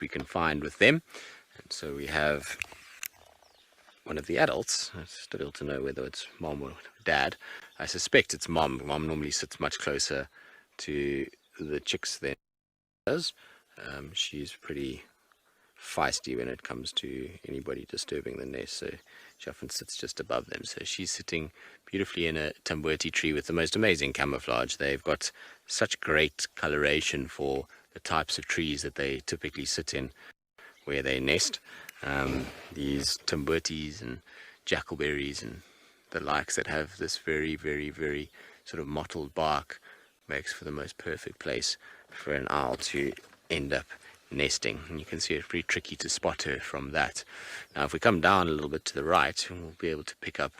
we can find with them. And so we have one of the adults. It's difficult to know whether it's mom or dad. I suspect it's mom. Mom normally sits much closer to the chicks than does. She's pretty feisty when it comes to anybody disturbing the nest, so she often sits just above them. So she's sitting beautifully in a tamboti tree with the most amazing camouflage. They've got such great coloration for the types of trees that they typically sit in where they nest. These tambotis and jackalberries and the likes that have this very, very, very sort of mottled bark makes for the most perfect place for an owl to end up nesting. And you can see it's pretty tricky to spot her from that. Now if we come down a little bit to the right, we'll be able to pick up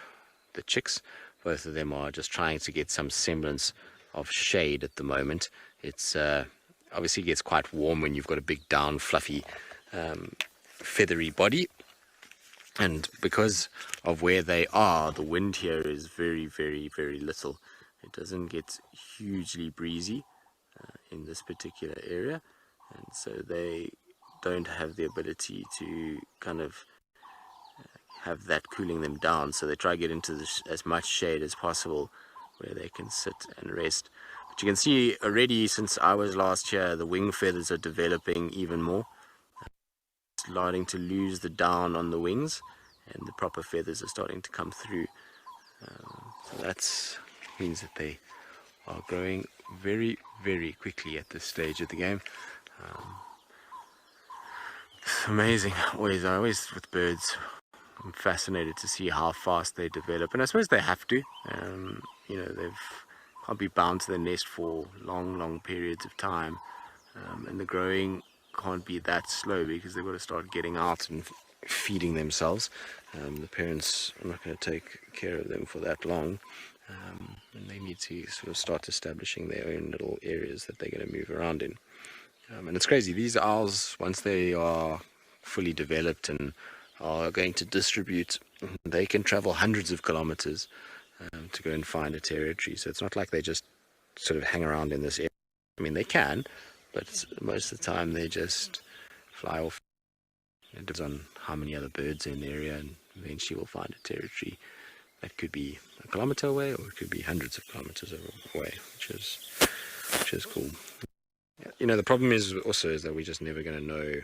the chicks. Both of them are just trying to get some semblance of shade at the moment. It's obviously gets quite warm when you've got a big down fluffy feathery body, and because of where they are, the wind here is very, very, very little. It doesn't get hugely breezy in this particular area, and so they don't have the ability to kind of have that cooling them down, so they try to get into as much shade as possible where they can sit and rest. But you can see already since I was last here, the wing feathers are developing even more, starting to lose the down on the wings, and the proper feathers are starting to come through. So that means that they are growing very, very quickly at this stage of the game. It's amazing. Always with birds, I'm fascinated to see how fast they develop, and I suppose they have to. You know, they can't be bound to the nest for long periods of time, and the growing can't be that slow because they've got to start getting out and feeding themselves. The parents are not going to take care of them for that long, and they need to sort of start establishing their own little areas that they're going to move around in. And it's crazy, these owls, once they are fully developed and are going to distribute, they can travel hundreds of kilometers to go and find a territory. So it's not like they just sort of hang around in this area. I mean, they can, but most of the time they just fly off. It depends on how many other birds are in the area, and eventually we'll find a territory that could be a kilometer away, or it could be hundreds of kilometers away, which is cool. You know, the problem is that we're just never going to know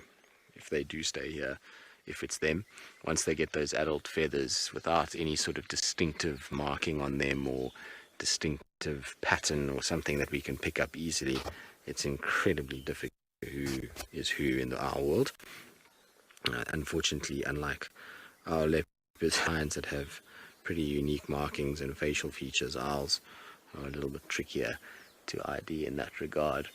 if they do stay here, if it's them. Once they get those adult feathers without any sort of distinctive marking on them or distinctive pattern or something that we can pick up easily, it's incredibly difficult who is who in the owl world. Unfortunately, unlike our leopard hinds that have pretty unique markings and facial features, owls are a little bit trickier to ID in that regard.